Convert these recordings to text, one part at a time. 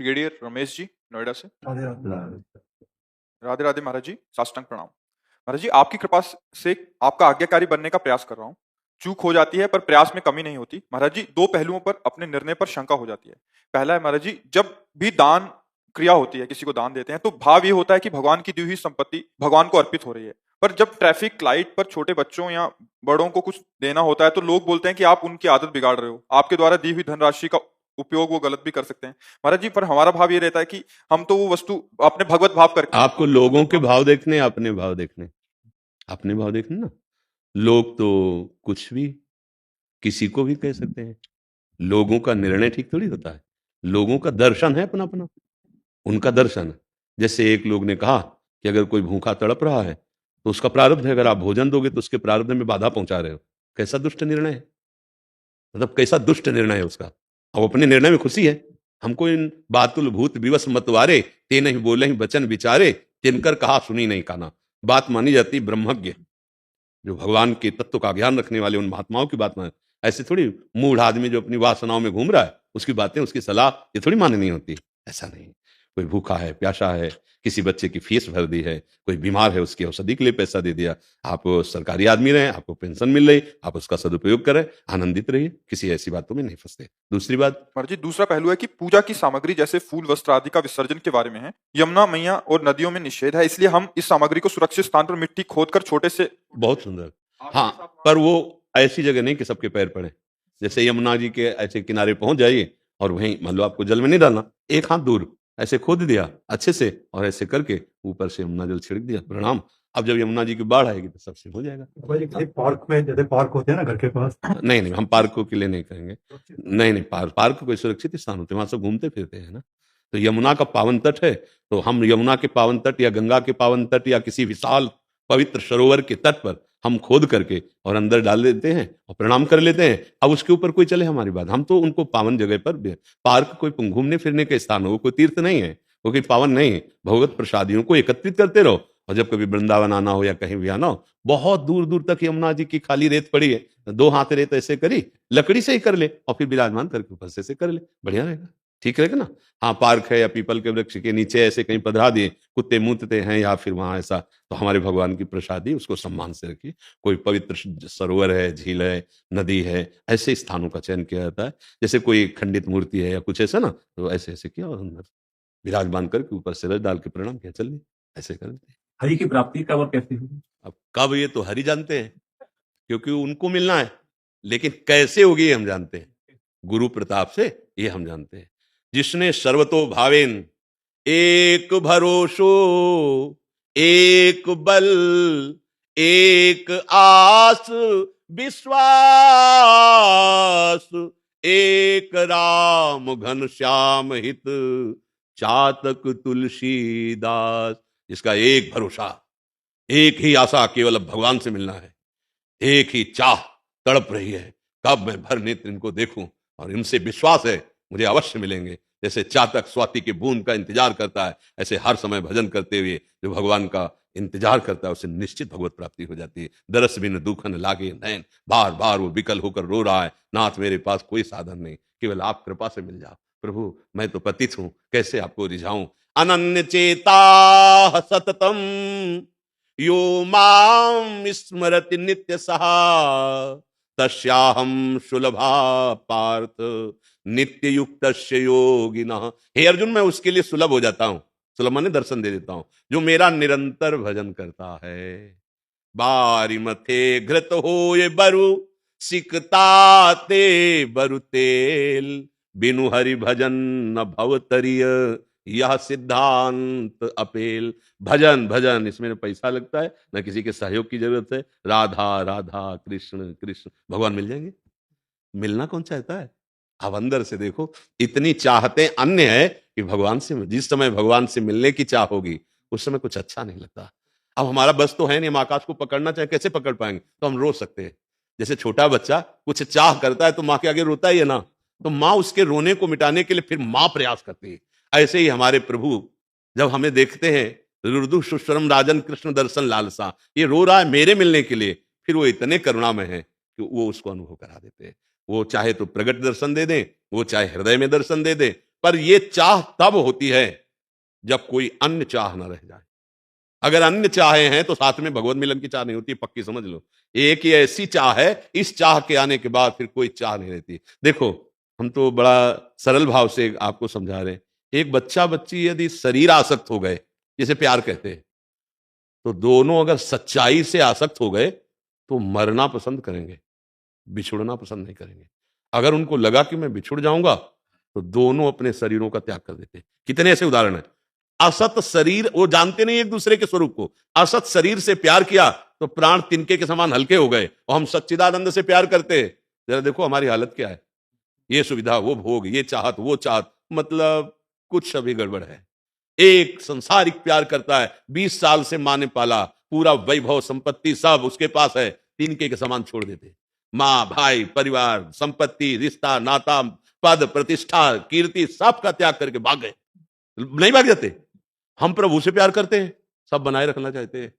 Brigadier Ramesh ji, Noida से। राधे राधे। राधे राधे महाराज जी, साष्टांग प्रणाम। महाराज जी, आपकी कृपा से आपका आज्ञाकारी बनने का प्रयास कर रहा हूँ। चूक हो जाती है पर प्रयास में कमी नहीं होती। महाराज जी, दो पहलुओं पर अपने निर्णय पर शंका हो जाती है। पहला है महाराज जी, जब भी दान क्रिया होती है, किसी को दान देते हैं तो भाव ये होता है कि भगवान की दी हुई संपत्ति भगवान को अर्पित हो रही है। पर जब ट्रैफिक लाइट पर छोटे बच्चों या बड़ों को कुछ देना होता है तो लोग बोलते हैं कि आप उनकी आदत बिगाड़ रहे हो, आपके द्वारा दी हुई धनराशि का उपयोग वो गलत भी कर सकते हैं। महाराज जी, पर हमारा भाव ये रहता है कि हम तो वो वस्तु अपने भगवत भाव करके आपको लोगों के भाव देखने, अपने भाव देखने, अपने भाव देखने ना। लोग तो कुछ भी किसी को भी कह सकते हैं। लोगों का निर्णय ठीक थोड़ी होता है। लोगों का दर्शन है अपना अपना, उनका दर्शन है। जैसे एक लोग ने कहा कि अगर कोई भूखा तड़प रहा है तो उसका प्रारब्ध है, अगर आप भोजन दोगे तो उसके प्रारब्ध में बाधा पहुंचा रहे हो। कैसा दुष्ट निर्णय है, मतलब कैसा दुष्ट निर्णय है उसका। अब अपने निर्णय में खुशी है। हमको इन बातुल भूत विवश मतवारे, ते नहीं बोले ही वचन विचारे, तिनकर कहा सुनी नहीं काना। बात मानी जाती ब्रह्मज्ञ, जो भगवान के तत्व का ज्ञान रखने वाले उन महात्माओं की बात मान। ऐसे थोड़ी मूढ़ आदमी जो अपनी वासनाओं में घूम रहा है उसकी बातें, उसकी सलाह ये थोड़ी माननी होती। ऐसा नहीं। कोई भूखा है, प्यासा है, किसी बच्चे की फीस भर दी है, कोई बीमार है उसकी औषधि के लिए पैसा दे दिया। आप सरकारी आदमी रहे, आपको पेंशन मिल रही, आप उसका सदुपयोग करें, आनंदित रहिए, किसी ऐसी बातों में नहीं फंसते। दूसरी बात, महाराज जी, दूसरा पहलू है कि पूजा की सामग्री जैसे फूल वस्त्र आदि का विसर्जन के बारे में है। यमुना मैया और नदियों में निषेध है, इसलिए हम इस सामग्री को सुरक्षित स्थान पर मिट्टी खोदकर छोटे से बहुत सुंदर। हाँ, पर वो ऐसी जगह नहीं कि सबके पैर पड़े। जैसे यमुना जी के ऐसे किनारे पहुंच जाइए और वहीं मान लो आपको जल में नहीं डालना, एक हाथ दूर ऐसे खोद दिया अच्छे से और ऐसे करके ऊपर से यमुना जल छिड़क दिया, प्रणाम। अब जब यमुना जी की बाढ़ आएगी तो सबसे हो जाएगा। भाई पार्क में, जैसे पार्क होते हैं ना घर के पास, नहीं नहीं, हम पार्कों के लिए नहीं करेंगे। नहीं नहीं, पार्क कोई सुरक्षित स्थान होते हैं, वहां सब घूमते फिरते हैं ना। तो यमुना का पावन तट है, तो हम यमुना के पावन तट या गंगा के पावन तट या किसी विशाल पवित्र सरोवर के तट पर हम खोद करके और अंदर डाल देते हैं और प्रणाम कर लेते हैं। अब उसके ऊपर कोई चले हमारी बात, हम तो उनको पावन जगह पर, पार्क कोई घूमने फिरने का स्थान हो, कोई तीर्थ नहीं है, वो कोई पावन नहीं है। भगवत प्रसादियों को एकत्रित करते रहो और जब कभी वृंदावन आना हो या कहीं भी आना हो, बहुत दूर दूर तक यमुना जी की खाली रेत पड़ी है, दो हाथ रेत ऐसे करी, लकड़ी से ही कर ले और फिर विराजमान करके ऊपर से कर ले, बढ़िया रहेगा, ठीक रहेगा ना। हाँ, पार्क है या पीपल के वृक्ष के नीचे ऐसे कहीं पधरा दिए, कुत्ते मूतते हैं या फिर वहां ऐसा, तो हमारे भगवान की प्रसादी, उसको सम्मान से रखिए। कोई पवित्र सरोवर है, झील है, नदी है, ऐसे स्थानों का चयन किया जाता है। जैसे कोई खंडित मूर्ति है या कुछ ऐसा ना, तो ऐसे ऐसे किया और अंदर विराजमान करके ऊपर से रस डाल के प्रणाम किया, चलिए ऐसे कर देते हैं। हरि की प्राप्ति कब और कैसे होगी? अब कब, ये तो हरि जानते हैं, क्योंकि उनको मिलना है। लेकिन कैसे होगी ये हम जानते हैं, गुरु प्रताप से, ये हम जानते हैं। जिसने सर्वतो भावेन, एक भरोसो, एक बल, एक आस, विश्वास, एक राम घन श्याम हित, चातक तुलसीदास। जिसका एक भरोसा, एक ही आशा, केवल अब भगवान से मिलना है, एक ही चाह तड़प रही है, कब मैं भर नेत्र इनको देखूं, और इनसे विश्वास है मुझे अवश्य मिलेंगे। जैसे चातक स्वाति के बूंद का इंतजार करता है, ऐसे हर समय भजन करते हुए जो भगवान का इंतजार करता है उसे निश्चित भगवत प्राप्ति हो जाती है। दरस बिन दुखन लागे नैन, बार बार वो विकल होकर रो रहा है, नाथ मेरे पास कोई साधन नहीं, केवल आप कृपा से मिल जाओ। प्रभु मैं तो पतित हूं, कैसे आपको रिझाऊं। अनन्य चेता सततम, यो माम स्मरति नित्य सहा, तस्याहम सुलभा पार्थ नित्य युक्त योगिनः। हे अर्जुन, मैं उसके लिए सुलभ हो जाता हूं, सुलभ माने दर्शन दे देता हूं, जो मेरा निरंतर भजन करता है। बारी मथे घृत हो ये बरु, सिकताते बरु तेल, बिनु हरि भजन न भवतरिय, यह सिद्धांत अपेल। भजन भजन, इसमें न पैसा लगता है न किसी के सहयोग की जरूरत है। राधा राधा कृष्ण कृष्ण, भगवान मिल जाएंगे। मिलना कौन चाहता है? आप अंदर से देखो, इतनी चाहते अन्य है कि भगवान से, जिस समय भगवान से मिलने की चाह होगी उस समय कुछ अच्छा नहीं लगता। अब हमारा बस तो है नहीं, हम आकाश को पकड़ना चाहे कैसे पकड़ पाएंगे, तो हम रो सकते हैं। जैसे छोटा बच्चा कुछ चाह करता है तो माँ के आगे रोता ही है ना, तो माँ उसके रोने को मिटाने के लिए फिर माँ प्रयास करती है। ऐसे ही हमारे प्रभु जब हमें देखते हैं, रुदु सुश्रम राजन कृष्ण दर्शन लालसा, ये रो रहा है मेरे मिलने के लिए, फिर वो इतने करुणामय है कि वो उसको अनुभव करा देते हैं। वो चाहे तो प्रगट दर्शन दे दें, वो चाहे हृदय में दर्शन दे दें, पर ये चाह तब होती है जब कोई अन्य चाह ना रह जाए। अगर अन्य चाहे हैं तो साथ में भगवत मिलन की चाह नहीं होती, पक्की समझ लो। एक ही ऐसी चाह है, इस चाह के आने के बाद फिर कोई चाह नहीं रहती। देखो, हम तो बड़ा सरल भाव से आपको समझा रहे हैं। एक बच्चा बच्ची यदि शरीर आसक्त हो गए, जिसे प्यार कहते हैं, तो दोनों अगर सच्चाई से आसक्त हो गए तो मरना पसंद करेंगे, बिछुड़ना पसंद नहीं करेंगे। अगर उनको लगा कि मैं बिछुड़ जाऊंगा तो दोनों अपने शरीरों का त्याग कर देते हैं। कितने ऐसे उदाहरण हैं। असत शरीर, वो जानते नहीं एक दूसरे के स्वरूप को, असत शरीर से प्यार किया तो प्राण तिनके के समान हल्के हो गए, और हम सच्चिदानंद से प्यार करते हैं। जरा देखो हमारी हालत क्या है। ये सुविधा, वो भोग, ये चाहत, वो चाहत, मतलब कुछ अभी गड़बड़ है। एक संसारिक प्यार करता है, 20 साल से माँ ने पाला, पूरा वैभव संपत्ति सब उसके पास है, तिनके के समान छोड़ देते। माँ, भाई, परिवार, संपत्ति, रिश्ता, नाता, पद, प्रतिष्ठा, कीर्ति, सब का त्याग करके भाग गए। नहीं भाग जाते। हम प्रभु से प्यार करते हैं, सब बनाए रखना चाहते हैं,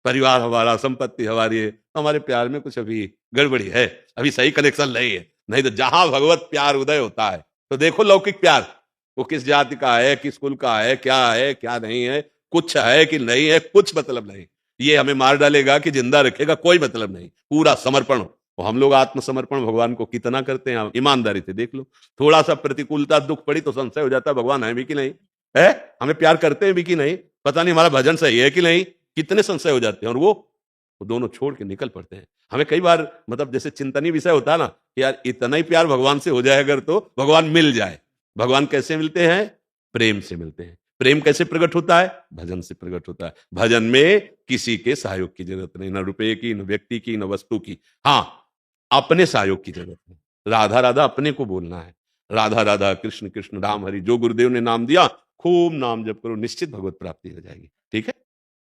परिवार हमारा, संपत्ति हमारी है। हमारे प्यार में कुछ अभी गड़बड़ी है, अभी सही कनेक्शन नहीं है। नहीं तो जहां भगवत प्यार उदय होता है तो देखो लौकिक प्यार, वो किस जाति का है, किस कुल का है, क्या नहीं है, कुछ है कि नहीं है, कुछ मतलब नहीं। ये हमें मार डालेगा कि जिंदा रखेगा, कोई मतलब नहीं। पूरा समर्पण। और हम लोग आत्मसमर्पण भगवान को कितना करते हैं, ईमानदारी से देख लो। थोड़ा सा प्रतिकूलता, दुख पड़ी तो संशय हो जाता है, भगवान है भी कि नहीं है, हमें प्यार करते हैं भी कि नहीं, पता नहीं हमारा भजन सही है कि नहीं, कितने संशय हो जाते हैं। और वो दोनों छोड़ के निकल पड़ते हैं। हमें कई बार मतलब जैसे चिंतनीय विषय होता है ना कि यार इतना ही प्यार भगवान से हो जाए अगर तो भगवान मिल जाए। भगवान कैसे मिलते हैं? प्रेम से मिलते हैं। प्रेम कैसे प्रकट होता है? भजन से प्रकट होता है। भजन में किसी के सहयोग की जरूरत नहीं, न रुपए की, न व्यक्ति की, न वस्तु की। हाँ, अपने सहयोग की जरूरत है। राधा राधा अपने को बोलना है, राधा राधा, कृष्ण कृष्ण, राम हरि। जो गुरुदेव ने नाम दिया, खूब नाम जप करो, निश्चित भगवत प्राप्ति हो जाएगी। ठीक है।